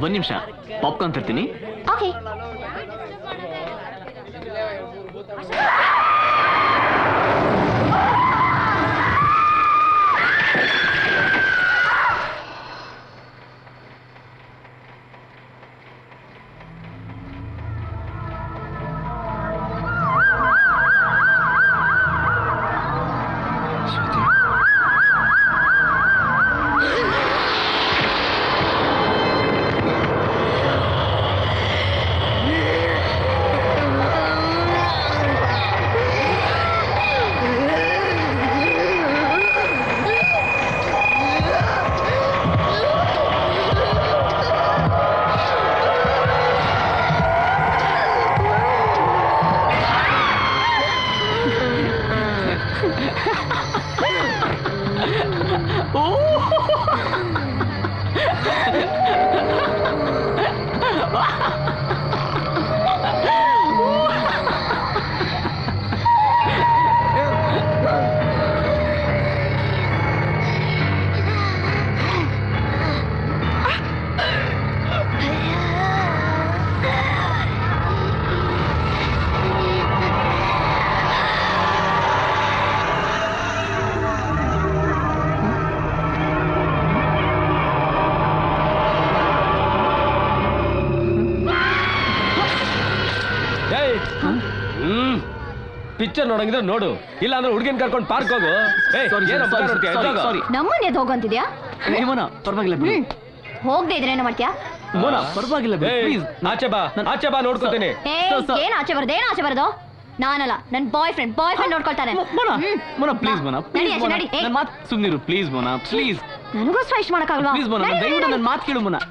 ಒಂದ್ ನಿಮಿಷ ಪಾಪ್ಕಾರ್ನ್ ತರ್ತೀನಿ. ಓಕೆ. ಪಿಕ್ಚರ್ ನೋಡಂಗಿದ್ರೆ ನೋಡು, ಇಲ್ಲ ಅಂದ್ರೆ ಹುಡುಗಿನ ಕರ್ಕೊಂಡು ಪಾರ್ಕ್ ಹೋಗು. ನಮ್ಮನೆ ಹೋಗಂತಿದ್ಯಾ? ಪರವಾಗಿಲ್ಲ, ಹೋಗದೆ ಇದ್ರೆ ಏನೋ ಮಾಡ್ತೀಯಾ? ಪರವಾಗಿಲ್ಲ, ಆಚೆ ಬಾ, ಆಚೆ ಬಾ, ನೋಡ್ಕೊತೀನಿ. ಏನ್ ಆಚೆ ಬರೋದು? ಏನ್ ಆಚೆ ಬರೋದು? ನಾನಲ್ಲ, ನನ್ ಬಾಯ್ ಫ್ರೆಂಡ್ ನೋಡ್ಕೊಳ್ತಾನೆ. ಪ್ಲೀಸ್ ನನ್ನ ಮಾತು ಸುಮ್ನಿರು, ಪ್ಲೀಸ್ ಮೋನಾ, ಪ್ಲೀಸ್. ನನಗೋಸ್ಕರ ಇಷ್ಟ ಮಾಡಕ್ಕಾಗಲ್ವಾ? ಪ್ಲೀಸ್ ಮೋನಾ, ದಯವಿಟ್ಟು ನನ್ನ ಮಾತು ಕೇಳು ಮೋನಾ.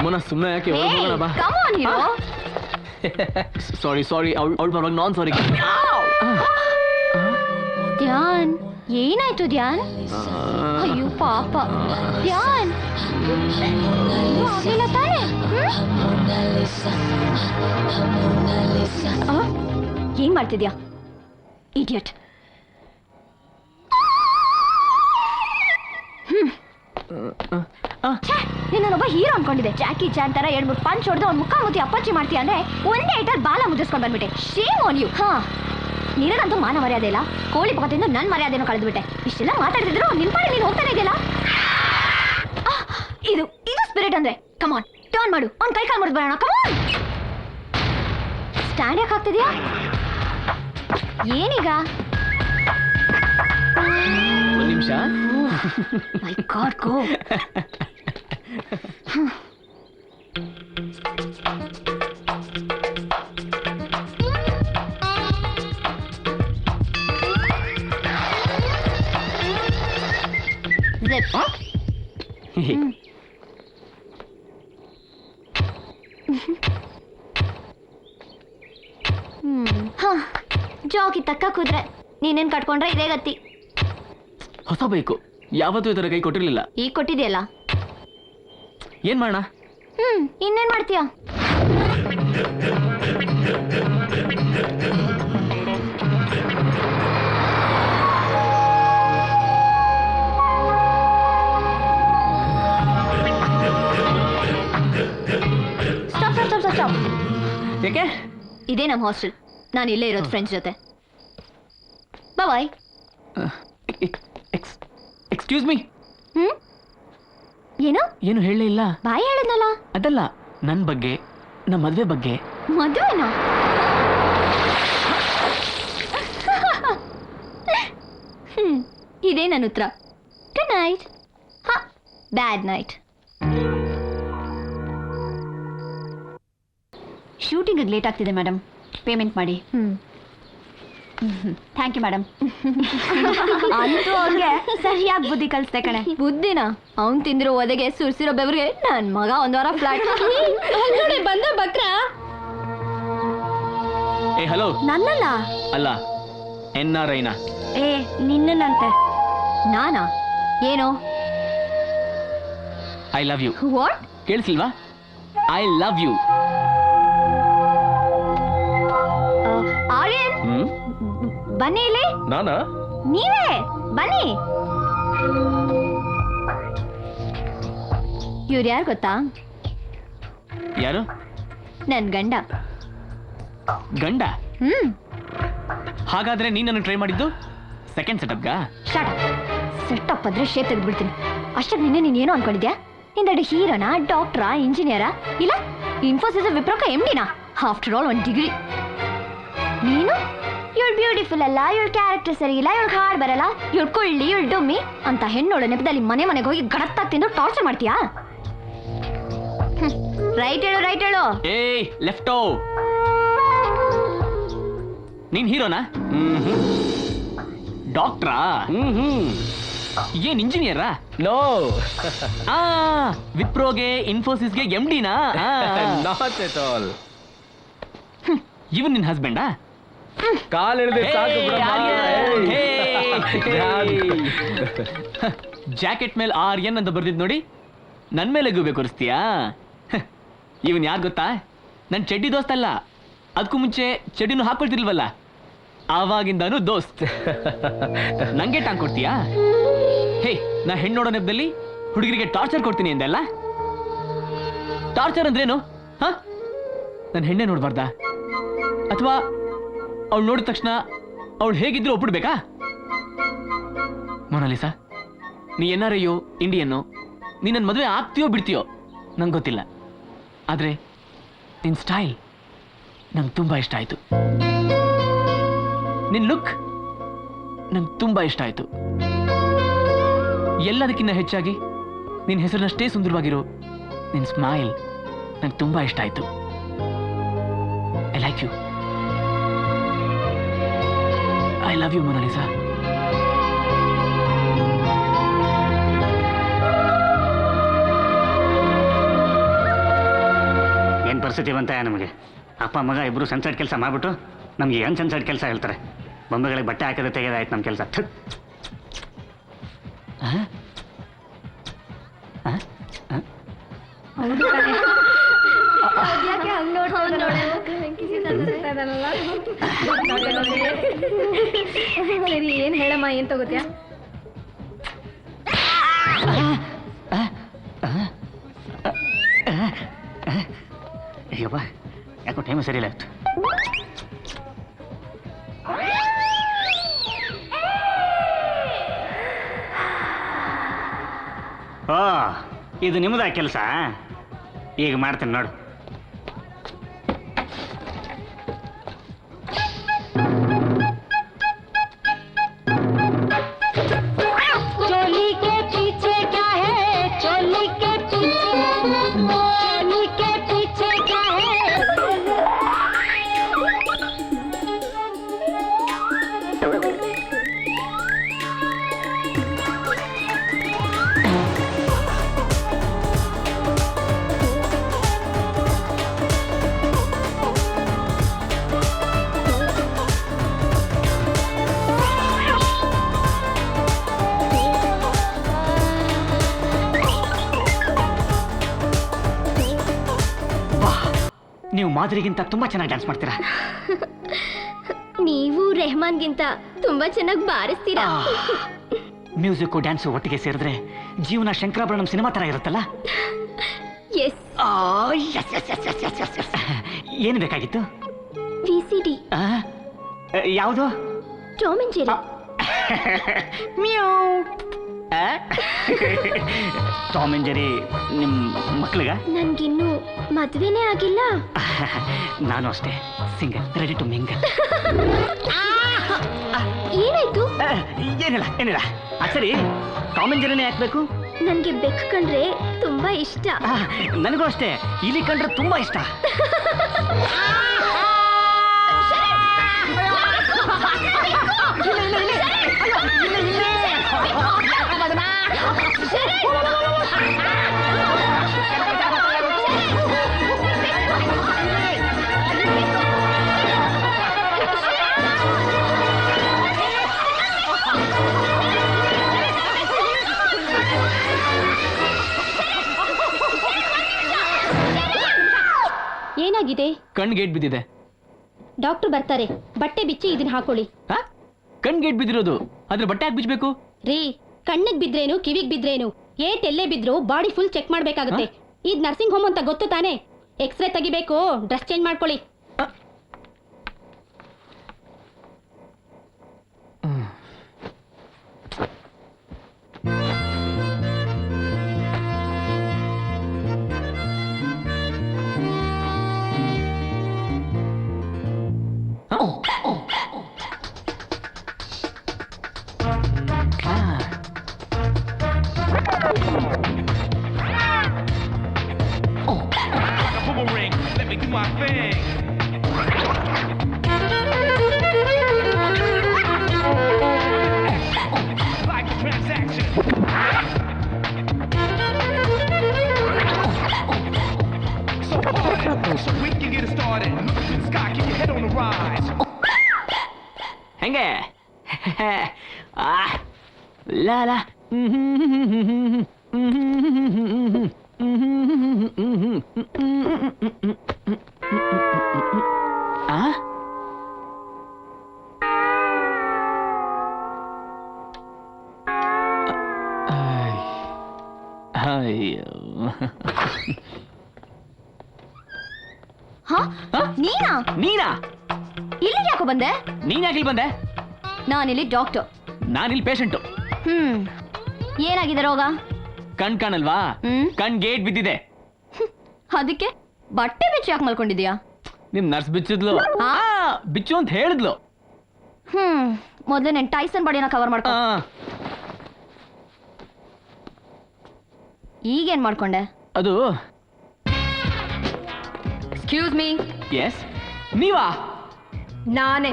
ಮೋನಾ ಸುಮ್ಮನೆ ಯಾಕೆ? ಸಾರಿ ಅವಳ ಪರವಾಗಿ ನಾನ್ ಸಾರಿ. ಧ್ಯಾನ್, ಏನಾಯ್ತು ಧ್ಯಾನ್? ಅಯ್ಯೋ ಪಾಪ ಧ್ಯಾನ್, ಆಗ್ಲಿಲ್ಲ ತಾನೆ? ಏನ್ ಮಾಡ್ತಿದ್ಯಾ ಇಡಿಯಟ್? ನಿನ್ನೊಬ್ಬ ಹೀರೋ ಅನ್ಕೊಂಡಿದ್ದೆ. ಜಾಕಿ ಚಾನ್ ತರ 2-3 ಪಂಚ್ ಹೊಡೆದು ಅವ್ನ ಮುಖ ಮುತ್ತಿ ಅಪ್ಪಚ್ಚಿ ಮಾಡ್ತೀಯ ಅಂದ್ರೆ ಒಂದೇ ಐಟಲ್ ಬಾಲ ಮುದ್ದಿಸ್ಕೊಂಡ್ ಬಂದ್ಬಿಟ್ಟೆ. Shame on you. ನಿನಗಂತೂ ಮಾನ ಮರ್ಯಾದೆ ಇಲ್ಲ. ಕೋಳಿ ಪಕ್ಕದಿಂದ ನನ್ ಮರ್ಯಾದೆನೂ ಕಳೆದ್ಬಿಟ್ಟೆ. ಇಷ್ಟೆಲ್ಲ ಮಾತಾಡ್ತಿದ್ರು ನಿನ್ ಪಾಡಿ ನೀನು ಹೋಗ್ತಾನೆ ಇದೆಯಲ್ಲ. ಇದು ಸ್ಪಿರಿಟ್ ಅಂದ್ರೆ. ಕಮಾನ್, ಟರ್ನ್ ಮಾಡು, ಅವ್ನ್ ಕೈ ಕಾಲು ಮುರಿದ್ ಬರೋಣ. ಕಮಾನ್, ಸ್ಟ್ಯಾಂಡ್ ಯಾಕೆ ಆಗ್ತಿದ್ಯಾ? ಏನೀಗ? ಒಂದ್ ನಿಮಿಷ. ಮೈ ಗಾಡ್, ಗೋ. ಜಾಕಿ ತಕ್ಕ ಕೂದ್ರೆ ನೀನೇನ್ ಕಟ್ಕೊಂಡ್ರೆ ಇದೇ ಗತಿ. ಹೊಸ ಬೈಕು ಯಾವತ್ತೂ ಇದರ ಕೈ ಕೊಟ್ಟಿರ್ಲಿಲ್ಲ. ಈಗ ಕೊಟ್ಟಿದೆಯಲ್ಲ, ಏನ್ ಮಾಡೋಣ? ಇನ್ನೇನ್ ಮಾಡ್ತೀಯ? ಸ್ಟಾಪ್. ಯಾಕೆ? ಇದೇ ನಮ್ಮ ಹಾಸ್ಟೆಲ್. ನಾನು ಇಲ್ಲೇ ಇರೋದು ಫ್ರೆಂಡ್ಸ್ ಜೊತೆ. ಬಾಯ್. Excuse me. ಏನು ಏನು ಹೇಳಲೇ ಇಲ್ಲ? ಬಾಯ್ ಹೇಳಿದ್ನಲ್ಲ. ಅದಲ್ಲ, ನನ್ನ ಬಗ್ಗೆ, ನಮ್ಮ ಮದುವೆ ಬಗ್ಗೆ. ಮದುವೆನಾ? ಇದೇ ನನ್ನ ಉತ್ತರ. Good night. Bad night. Shooting late ಆಗ್ತಿದೆ ಮೇಡಮ್, ಪೇಮೆಂಟ್ ಮಾಡಿ. Thank you madam. ಅಂತೂ ಅವ್ನಿಗೆ ಸರಿಯಾಗಿ ಬುದ್ಧಿ ಕಲಿಸ್ದೆ ಕಣೆ. ಬುದ್ಧಿನ? ಅವ್ನು ತಿಂದಿರೋ ಒದಗೆ ಸುರ್ಸಿರೋ ಬೆವರಿಗೆ ನನ್ನ ಮಗ 1 ವಾರ ಫ್ಲಾಟ್. ಬಂದ ಬಕ್ರ. ಏ ಹಲೋ. ನನ್ನಲ್ಲ. ಅಲ್ಲ, NRIನ. ಏ ನಿನ್ನಂತೆ. ನಾನಾ? ಏನು? I love you. ವಾಟ್? ಕೇಳಿಸಿಲ್ವಾ? I love you. ಆರ್ಯನ್, ಬನ್ನಿ ಇಲ್ಲಿ. ನಾನಾ? ನೀವೇ ಬನ್ನಿ. ಇವ್ರು ಯಾರು ಗೊತ್ತಾ? ಯಾರು? ನನ್ ಗಂಡ. ಗಂಡ? ಹ್ಮ್. ಹಾಗಾದ್ರೆ ನೀನನ್ನು ಟ್ರೈ ಮಾಡಿದ್ದು ಸೆಕೆಂಡ್ ಸೆಟಪ್ಗಾ? ಸೆಟಪ್ ಆದ್ರೆ ಶೇಪ್ ತೆಗೆದ್ಬಿಡ್ತೀನಿ. ಅಷ್ಟಕ್ಕೆ ನಿನ್ನೆ ನೀನೇನು ಅನ್ಕೊಂಡಿದ್ಯಾ? ಹಿಂದಡಿ ಹೀರೋನಾ, ಡಾಕ್ಟ್ರಾ, ಇಂಜಿನಿಯರಾ, ಇಲ್ಲ ಇನ್ಫೋಸಿಸ್ ವಿಪ್ರೋಕ MDನಾ? After all 1 degree. ನೀನು ಇವಳು ಬ್ಯೂಟಿಫುಲ್ ಅಲ್ಲ, ಇವಳು ಕ್ಯಾರೆಕ್ಟರ್ ಸರಿ ಇಲ್ಲ, ಇವಳು ಹಾಡು ಬರಲ್ಲ, ಇವಳು ಕೊಳ್ಳಿ, ಇವಳು ಡೊಮ್ಮಿ ಅಂತ ಹೆಣ್ಣೋಳ ನೆಪದಲ್ಲಿ ಮನೆಗೆ ಹೋಗಿ ಗಡತ್ತಾಗಿ ತಿಂದು ಟಾರ್ಚರ್ ಮಾಡ್ತೀಯಾ? ರೈಟ್ ಹೇಳು. ಏಯ್ ಲೆಫ್ಟೋ. ನೀನ್ ಹೀರೋನಾ? ಡಾಕ್ಟ್ರಾ? ಏನ್ ಇಂಜಿನಿಯರಾ? ನೋ. ವಿಪ್ರೋಗೆ ಇನ್ಫೋಸಿಸ್ಗೆ MDನಾ? Not at all. ಇವನ್ ನಿನ್ ಹಸ್ಬೆಂಡಾ? ಕಾಲ್ ಹಿಡಿದು ಸಾಕು ಜಾಕೆಟ್ ಮೇಲೆ RN ಅಂತ ಬರ್ದಿದ್ ನೋಡಿ, ನನ್ ಮೇಲೆ ಗೂಬೆ ಕೊರಿಸ್ತೀಯಾ? ಇವನ್ ಯಾರು ಗೊತ್ತಾ? ನನ್ ಚಡ್ಡಿ ದೋಸ್ತ್ ಅಲ್ಲ, ಅದಕ್ಕೂ ಮುಂಚೆ ಚಡ್ಡಿನೂ ಹಾಕೊಳ್ತಿರ್ಲ್ವಲ್ಲ, ಆವಾಗಿಂದಾನು ದೋಸ್ತ್. ನಂಗೆ ಟಾಂಗ್ ಕೊಡ್ತೀಯಾ? ಹೇ, ನಾ ಹೆಣ್ಣೋಡೋ ನೆಪದಲ್ಲಿ ಹುಡುಗರಿಗೆ ಟಾರ್ಚರ್ ಕೊಡ್ತೀನಿ ಅಂದೆಲ್ಲ. ಟಾರ್ಚರ್ ಅಂದ್ರೇನು? ನನ್ನ ಹೆಣ್ಣೆ ನೋಡ್ಬಾರ್ದಾ? ಅಥವಾ ಅವಳು ನೋಡಿದ ತಕ್ಷಣ ಅವಳು ಹೇಗಿದ್ರು ಒಪ್ಪಿಡ್ಬೇಕಾ? ಮೊನಾಲಿಸಾ, ನೀ NRIಯೋ ಇಂಡಿಯನ್ನೋ, ನೀ ನನ್ನ ಮದುವೆ ಆಗ್ತೀಯೋ ಬಿಡ್ತೀಯೋ ನಂಗೆ ಗೊತ್ತಿಲ್ಲ, ಆದ್ರೆ ನಿನ್ ಸ್ಟೈಲ್ ನಂಗೆ ತುಂಬಾ ಇಷ್ಟ ಆಯ್ತು. ನಿನ್ ಲುಕ್ ನಂಗೆ ತುಂಬಾ ಇಷ್ಟ ಆಯ್ತು. ಎಲ್ಲದಕ್ಕಿಂತ ಹೆಚ್ಚಾಗಿ ನಿನ್ ಹೆಸರಿನಷ್ಟೇ ಸುಂದರವಾಗಿರೋ ನಿನ್ ಸ್ಮೈಲ್ ನಂಗೆ ತುಂಬಾ ಇಷ್ಟ ಆಯ್ತು. I like you. I love you Monalisa. ಏನು ಪರಿಸ್ಥಿತಿ ಬಂತ ನಮಗೆ? ಅಪ್ಪ ಮಗ ಇಬ್ಬರು ಸನ್ಸೆಟ್ ಕೆಲಸ ಮಾಡಿಬಿಟ್ಟು ನಮಗೆ ಏನು ಸನ್ಸೆಟ್ ಕೆಲಸ ಹೇಳ್ತಾರೆ. ಬೊಂಬೆಗಳಿಗೆ ಬಟ್ಟೆ ಹಾಕಿದ್ರೆ ತೆಗೆದಾಯ್ತು ನಮ್ಮ ಕೆಲಸ. ಏನ್ ಹೇಳಮ್ಮ, ಏನ್ ತಗೋತ್ಯಾ? ಅಯ್ಯಪ್ಪ, ಯಾಕೋ ಟೈಮ್ ಸರಿ ಇಲ್ಲ. ಓ, ಇದು ನಿಮ್ಮದ ಕೆಲಸ? ಈಗ ಮಾಡ್ತೀನಿ ನೋಡು. ನೀವು ಮಾಧುರಿಗಿಂತ ತುಂಬಾ ಚೆನ್ನಾಗಿ ಡ್ಯಾನ್ಸ್ ಮಾಡ್ತೀರಾ. ನೀವು ರೆಹಮಾನ್ಗಿಂತ ತುಂಬಾ ಚೆನ್ನಾಗಿ ಬಾರಿಸ್ತೀರಾ. ಮ್ಯೂಸಿಕ್ಕು ಡ್ಯಾನ್ಸು ಒಟ್ಟಿಗೆ ಸೇರಿದ್ರೆ ಜೀವನ ಶಂಕರಾಭರಣಂ ಸಿನಿಮಾ ತರ ಇರುತ್ತಲ್ಲ. ಎಸ್. ಏನು ಬೇಕಾಗಿತ್ತು? VCD. ಯಾವುದು? Tom and Jerry. Tom and Jerry ನಿಮ್ಮ ಮಕ್ಕಳಿಗ? ನನ್ಗಿನ್ನೂ ಮದ್ವೆನೇ ಆಗಿಲ್ಲ. ನಾನು ಅಷ್ಟೇ, ಸಿಂಗಲ್, ರೆಡಿ ಟು ಮಿಂಗಲ್. ಏನಾಯ್ತು? ಏನಿಲ್ಲ. ಸರಿ, ಟಾಮ್ ಅಂಡ್ ಜೆರಿನೇ ಹಾಕ್ಬೇಕು. ನನ್ಗೆ ಬೆಕ್ಕು ಕಂಡ್ರೆ ತುಂಬಾ ಇಷ್ಟ. ನನಗೂ ಅಷ್ಟೇ, ಇಲಿ ಕಂಡ್ರೆ ತುಂಬಾ ಇಷ್ಟ. ಏನಾಗಿದೆ? ಕಣ್ ಗೇಟ್ ಬಿದ್ದಿದೆ. ಡಾಕ್ಟರ್ ಬರ್ತಾರೆ, ಬಟ್ಟೆ ಬಿಚ್ಚಿ ಇದನ್ನ ಹಾಕೊಳ್ಳಿ. ಕಣ್ಗೇಟ್ ಬಿದ್ದಿರೋದು ಅದ್ರ ಬಟ್ಟೆ ಯಾಕೆ ಬಿಚ್ಚಬೇಕು? ರೀ, ಕಣ್ಣಿಗೆ ಬಿದ್ರೇನು ಕಿವಿಗ್ ಬಿದ್ರೇನು ಎಲ್ಲೇ ಬಿದ್ರು ಬಾಡಿ ಫುಲ್ ಚೆಕ್ ಮಾಡ್ಬೇಕಾಗುತ್ತೆ. ಇದ್ ನರ್ಸಿಂಗ್ ಹೋಮ್ ಅಂತ ಗೊತ್ತು ತಾನೆ? ಎಕ್ಸ್ರೇ ತೆಗಿಬೇಕು, ಡ್ರೆಸ್ ಚೇಂಜ್ ಮಾಡ್ಕೊಳ್ಳಿ. Boomerang, let me do my thing. Like a transaction. So hard, so we can get it started. Look to the sky, keep your head on the rise. ಹೆಂಗೆ? ಲಾ ಲಾ ಅಯ್ಯೋ ಹಾ ನೀನಾ? ನೀನಾ? ಇಲ್ಲಿ ಯಾಕೋ ಬಂದೆ? ನೀನ್ ಯಾಕೆ ಇಲ್ಲಿ ಬಂದೆ? ನಾನಿಲ್ಲಿ ಡಾಕ್ಟರ್. ನಾನಿಲ್ಲಿ ಪೇಷಂಟು. ಏನಾಗಿದೆ ರೋಗ? ಕಣ್ ಕಾಣಲ್ವಾ? ಕಣ್ ಗೇಟ್ ಬಿದ್ದಿದೆ. ಅದಕ್ಕೆ ಬಟ್ಟೆ ಬಿಚ್ಚಿ ಯಾಕೆ ಮಲ್ಕೊಂಡಿದ್ಯಾ? ನಿಮ್ ನರ್ಸ್ ಬಿಚ್ಚಿದ್ಲು. ಬಿಚ್ಚು ಅಂತ ಹೇಳಿದ್ಲು. ಮೊದ್ಲು నేను ಟೈಸನ್ ಬಾಡಿನ ಕವರ್ ಮಾಡ್ಕೊ. ಈಗೇನ್ ಮಾಡ್ಕೊಂಡೆ? ಅದು ಎಕ್ಸ್ಕ್ಯೂಸ್ ಮೀ. ಎಸ್, ನೀವಾ? ನಾನೇ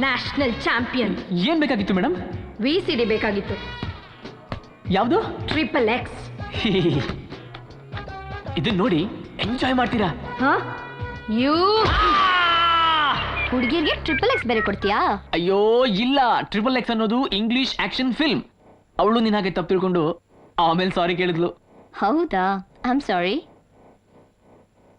ನ್ಯಾಷನಲ್ ಚಾಂಪಿಯನ್. ಏನ್ ಬೇಕಾಗಿತ್ತು ಮೇಡಮ್? VCD ಬೇಕಾಗಿತ್ತು. ಯಾವುದು? XXX. ಇದನ್ನ ನೋಡಿ ಎಂಜಾಯ್ ಮಾಡ್ತೀರಾ? ಹುಡುಗಿರ್ಗೆ XXX ಬೇರೆ ಕೊಡ್ತೀಯಾ? ಅಯ್ಯೋ ಇಲ್ಲ, XXX ಅನ್ನೋದು ಇಂಗ್ಲಿಷ್ ಆಕ್ಷನ್ ಫಿಲ್ಮ್. ಅವಳು ನಿನ್ ಹಾಗೆ ತಪ್ಪು ತಿಳ್ಕೊಂಡು ಆಮೇಲೆ ಸಾರಿ ಕೇಳಿದ್ಲು. ಹೌದಾ? I am sorry.